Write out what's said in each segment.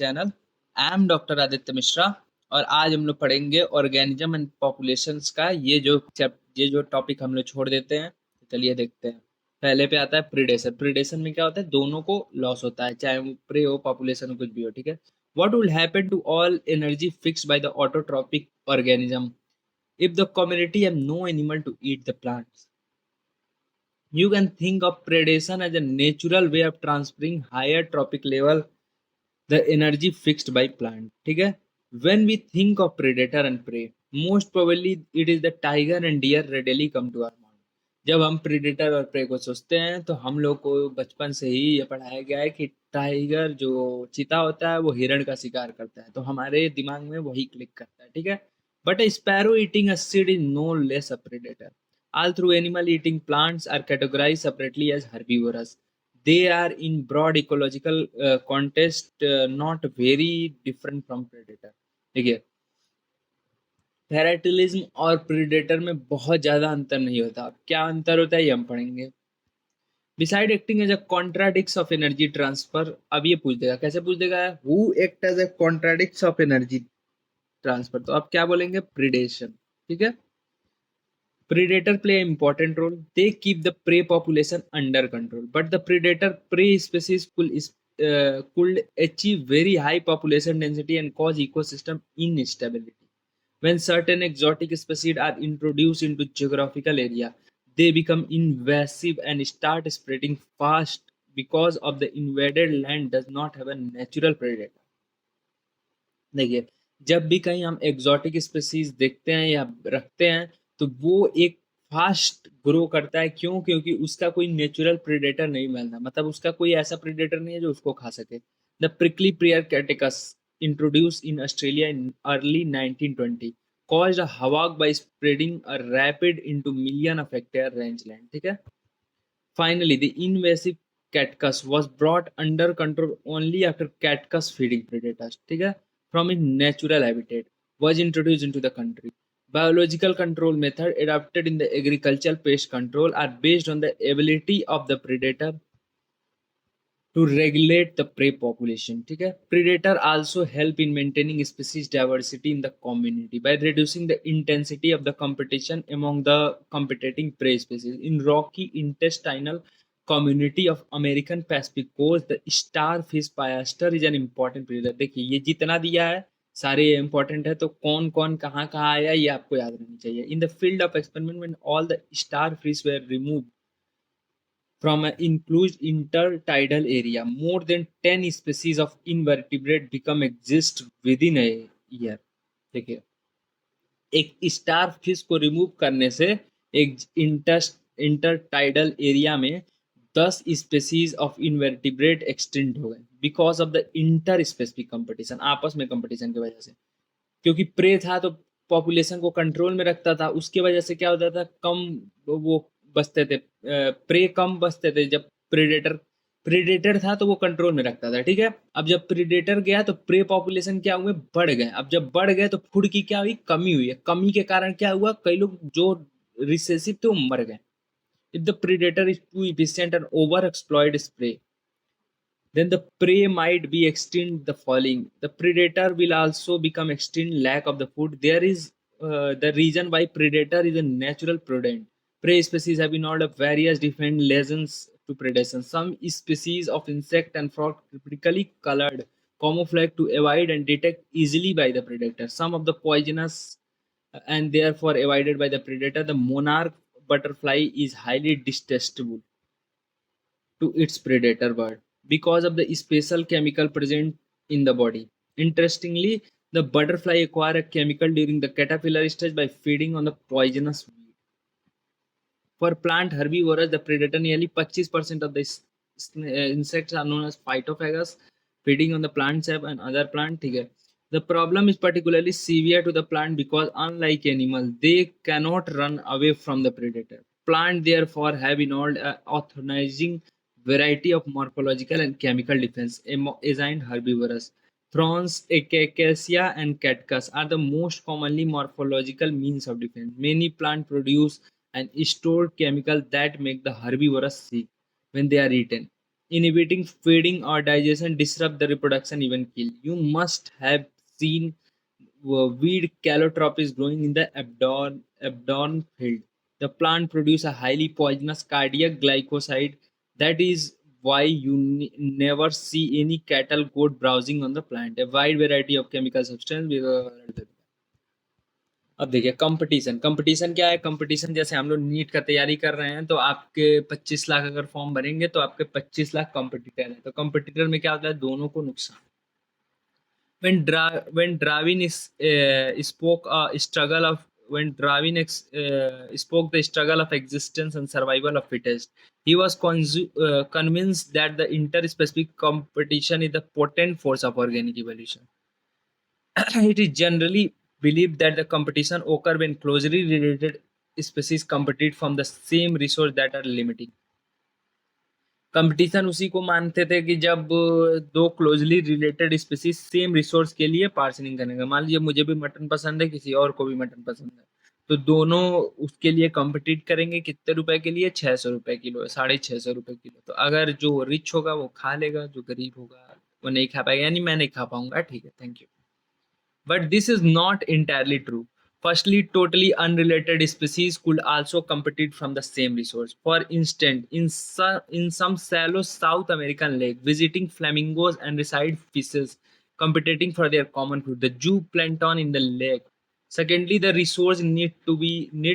Channel. I am doctor Aditya Mishra और आज हम लोग पढ़ेंगे ऑर्गेनिज्म एंड पॉपुलेशंस का ये जो टॉपिक हम लोग छोड़ देते हैं। तो चलिए देखते हैं। पहले पे आता है प्रीडेशन। प्रीडेशन में क्या होता है, दोनों को लॉस होता है, चाहे वो प्रे हो पॉपुलेशन हो कुछ भी हो। ठीक है, what will happen to all energy fixed by the autotrophic organism if the community have no animal to eat the plants? You can think of predation as a natural way of transferring higher trophic level the energy fixed by plant. ठीक है, when we think of predator and prey, most probably it is the tiger and deer readily come to our mind. जब हम predator और pray को सोचते हैं तो हम लोग को बचपन से ही ये पढ़ाया गया है कि टाइगर जो चीता होता है वो हिरण का शिकार करता है, तो हमारे दिमाग में वही क्लिक करता है। ठीक है, but sparrow eating a seed is no less a predator. All through animal eating plants are categorized separately as herbivorous. They are in broad ecological context not very different from predator. देखिए, पैराटिलिज्म और predator में बहुत ज्यादा अंतर नहीं होता। क्या अंतर होता है ये हम पढ़ेंगे। Beside acting as a contradicts of energy transfer, अब ये पूछ देगा, कैसे पूछ देगा, who act as a contradicts of energy transfer, तो आप क्या बोलेंगे, प्रीडेशन। ठीक है, predator play an important role. They keep the prey population under control, but the predator prey species could achieve very high population density and cause ecosystem instability. When certain exotic species are introduced into geographical area, they become invasive and start spreading fast because of the invaded land does not have a natural predator. देखिए, जब भी कहीं हम exotic species देखते हैं या रखते हैं तो वो एक फास्ट ग्रो करता है। क्यों? क्योंकि उसका कोई नेचुरल प्रेडेटर नहीं मिलता, मतलब उसका कोई ऐसा प्रेडेटर नहीं है जो उसको खा सके। The prickly pear cactus introduce in Australia in early 1920 caused a havoc by spreading a rapid into million of hectare rangeland. ठीक है, finally the invasive catcus was brought under control only after catcus feeding predators, ठीक है, from its natural habitat was introduced into the country. Biological control method adopted in the agricultural pest control are based on the ability of the predator to regulate the prey population. ठीक है, predator also help in maintaining species diversity in the community by reducing the intensity of the competition among the competing prey species. In rocky intestinal community of American Pacific coast, the starfish payster is an important predator. देखिए, ये जितना दिया है सारे important है, तो कौन कौन कहाँ कहाँ आया ये आपको याद रहना चाहिए। In the field of experiment when all the starfish were removed from an enclosed intertidal area, more than 10 species of invertebrate become exist within a year. देखिए, एक स्टार फिश को रिमूव करने से एक इंटरटाइडल एरिया में 10 species of invertebrate extinct हो गए because of the inter specific competition, आपस में कंपटीशन की वजह से। क्योंकि प्रे था तो पॉपुलेशन को कंट्रोल में रखता था, उसके वजह से क्या होता था, कम वो बचते थे, प्रे कम बचते थे। जब प्रेडेटर प्रेडेटर था तो वो कंट्रोल में रखता था। ठीक है, अब जब प्रेडेटर गया तो प्रे पॉपुलेशन क्या हुए, बढ़ गए। अब जब बढ़ गए तो फूड की क्या हुई, कमी हुई है। कमी के कारण क्या हुआ, कई लोग जो रिसेसिव थे वो मर गए। If the predator is too efficient and over exploit prey, then the prey might be extinct the falling. The predator will also become extinct lack of the food. There is the reason why predator is a natural prudent. Prey species have been ordered various different lessons to predation. Some species of insect and frog typically colored camouflage to avoid and detect easily by the predator. Some of the poisonous and therefore avoided by the predator. The monarch butterfly is highly detestable to its predator bird because of the special chemical present in the body. Interestingly, the butterfly acquire a chemical during the caterpillar stage by feeding on the poisonous weed. For plant herbivores, the predator nearly 25% of the insects are known as phytophagus, feeding on the plant sap and other plant. The problem is particularly severe to the plant because unlike animals, they cannot run away from the predator. Plant therefore have evolved a authorizing variety of morphological and chemical defense assigned herbivorous. Thorns, acacia, and cactus are the most commonly morphological means of defense. Many plants produce and store chemicals that make the herbivorous sick when they are eaten. inhibiting feeding or digestion, disrupt the reproduction, even kill. You must have seen weed calotropis growing in the abdon field. The plant produces a highly poisonous cardiac glycoside. That is why you never see any cattle goat browsing on the plant. A wide variety of chemical substance. अब देखिए competition competition क्या है competition जैसे हम लोग NEET का तैयारी कर रहे हैं तो आपके 25 लाख अगर फॉर्म भरेंगे तो आपके 25 लाख कंपटीटर हैं तो कंपटीटर में क्या होता है दोनों को नुकसान when Darwin spoke struggle of when spoke the struggle of existence and survival of fittest, he was convinced that the interspecific competition is the potent force of organic evolution. It is generally believed that the competition occur when closely related species compete from the same resource that are limiting. Competition उसी को मानते थे कि जब दो closely related species same resource के लिए पार्सनिंग करेंगे मान लीजिए मुझे भी मटन पसंद है किसी और को भी मटन पसंद है तो दोनों उसके लिए कम्पिटिट करेंगे कितने रुपए के लिए 600 रुपए किलो 650 रुपए किलो तो अगर जो रिच होगा वो खा लेगा जो गरीब होगा वो नहीं खा पाएगा यानी मैं नहीं खा पाऊंगा ठीक है thank you but this is not entirely true. Firstly, totally unrelated species could also compete from the same resource. For instance, in some shallow South American lake, visiting flamingos and reside fishes competing for their common food, the zooplankton in the lake. Secondly, the resource need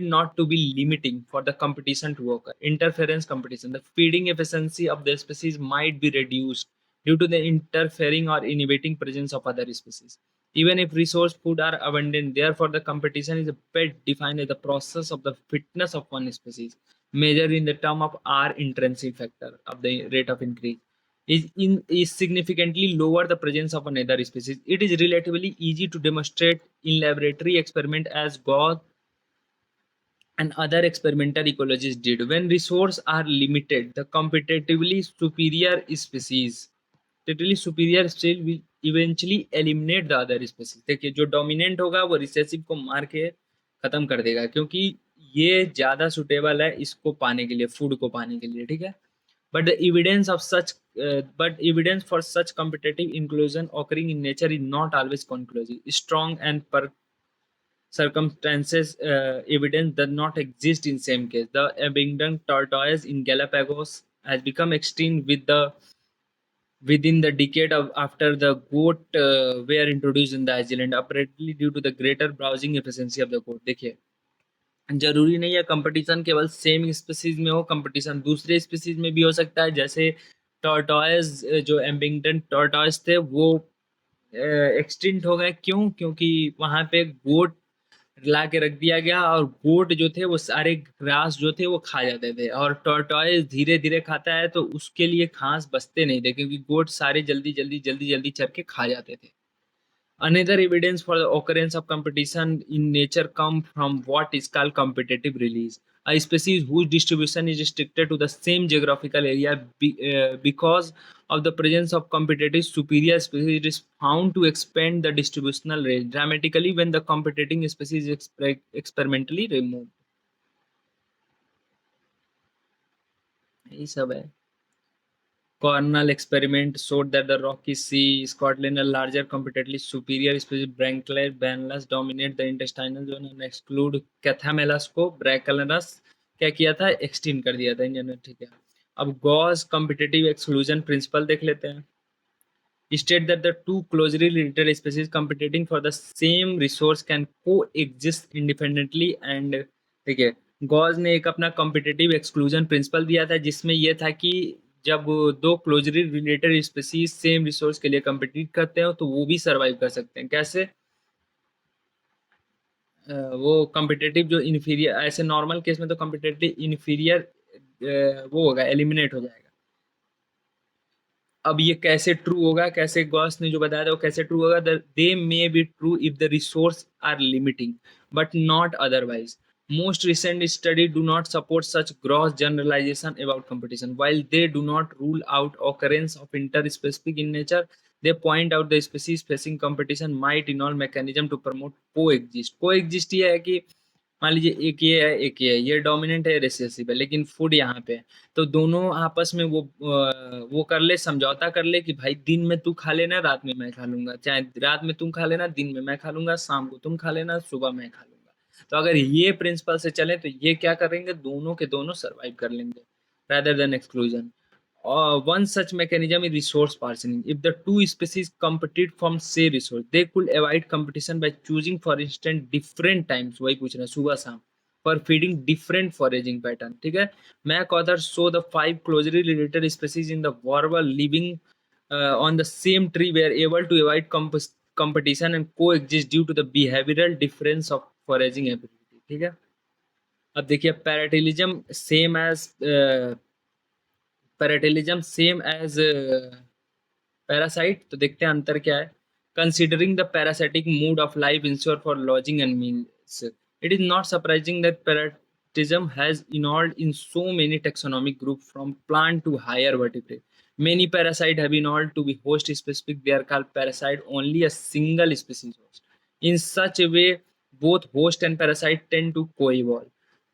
not to be limiting for the competition to occur. Interference competition. The feeding efficiency of the species might be reduced due to the interfering or inhibiting presence of other species. Even if resource food are abundant, therefore the competition is best defined as the process of the fitness of one species, measured in the term of R intrinsic factor of the rate of increase. Is significantly lower the presence of another species. It is relatively easy to demonstrate in laboratory experiment as Gauss and other experimental ecologists did. When resources are limited, the competitively superior species will eventually eliminate the other species. देखिए जो dominant होगा वो recessive को मार के खत्म कर देगा क्योंकि ये ज्यादा सुटेबल है इसको पाने के लिए फूड को पाने के लिए ठीक है but the evidence of such but evidence for such competitive inclusion occurring in nature is not always conclusive. Strong and per circumstances evidence does not exist in same case. The abundant tortoise in Galapagos has become extinct within the decade of after the goat were introduced in the island, apparently due to the greater browsing efficiency of the goat. देखिए जरूरी नहीं है competition केवल same species में हो competition दूसरे species में भी हो सकता है जैसे टॉर्टॉयज जो एम्बिंगटन टॉर्टॉयज थे वो एक्सटिंक्ट हो गए क्यों क्योंकि वहां पे गोट ला के रख दिया गया और गोट जो थे वो सारे ग्रास जो थे वो खा जाते थे और टॉर्टॉइज धीरे धीरे खाता है तो उसके लिए घास बचते नहीं थे क्योंकि गोट सारे जल्दी जल्दी जल्दी जल्दी चर के खा जाते थे Another evidence for the occurrence of competition in nature come from what is called competitive release. A species whose distribution is restricted to the same geographical area because of the presence of competitive superior species it is found to expand the distributional range dramatically when the competing species is experimentally removed. यही सब है Cornell experiment showed that the Rocky Sea, Scotland, a larger competitively superior species, Branchylus dominate the intestinal zone and exclude Cathamelas को Brachylanus क्या किया था extinct कर दिया था इंजन ठीक है अब गॉस competitive exclusion principle देख लेते हैं state that the two closely related species competing for the same resource can coexist independently and देखिए गॉस ने एक अपना कॉम्पिटिटिव एक्सक्लूजन प्रिंसिपल दिया था जिसमें यह था कि जब दो closely related species same resource के लिए कम्पिटिट करते हो तो वो भी सर्वाइव कर सकते हैं कैसे वो कम्पिटिटिव जो इन्फीरियर ऐसे नॉर्मल केस में तो कम्पिटिटिव इन्फीरियर वो होगा एलिमिनेट हो जाएगा अब ये कैसे ट्रू होगा कैसे गॉस ने जो बताया था वो कैसे ट्रू होगा they may be true if the resource are limiting but not otherwise most recent studies do not support such gross generalization about competition while they do not rule out occurrence of interspecific in nature they point out the species facing competition might involve mechanism to promote coexist ये है कि मान लीजिए एक ये है एक ये डोमिनेंट है रिसेसिव है, लेकिन फूड यहाँ पे है, तो दोनों आपस में वो कर ले, समझौता कर ले कि भाई दिन में तू खा लेना, रात में मैं खा लूंगा, चाहे रात में तुम खा लेना, दिन में मैं खा लूंगा, शाम को तुम खा लेना, सुबह मैं खा लूंगा। तो अगर ये प्रिंसिपल से चले तो ये क्या करेंगे, दोनों के दोनों सर्वाइव कर लेंगे rather than exclusion. One such mechanism is resource partitioning. If the two species competed from say resource, they could avoid competition by choosing, for instance, different times. वही पूछ रहे हैं, सुबह शाम, for feeding different foraging pattern. ठीक है? Mac authors show the 5 closely related species in the warble living on the same tree were able to avoid competition and coexist due to the behavioral difference of foraging ability. ठीक है? अब देखिए पैराटिलिज्म same as parasite, तो देखते हैं अंतर क्या है। Considering the parasitic mode of life insure for lodging and meals, it is not surprising that parasitism has involved in so many taxonomic group from plant to higher vertebrate. Many parasites have evolved to be host specific. They are called parasite only a single species host. In such a way, both host and parasite tend to co-evolve.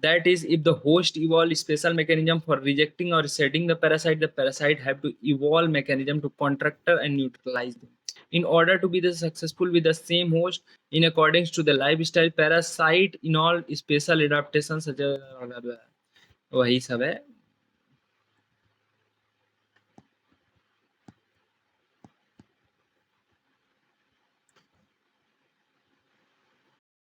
That is, if the host evolve special mechanism for rejecting or shedding the parasite have to evolve mechanism to contract and neutralize them. In order to be the successful with the same host, in accordance to the lifestyle, parasite in all special adaptations such as वही सब है।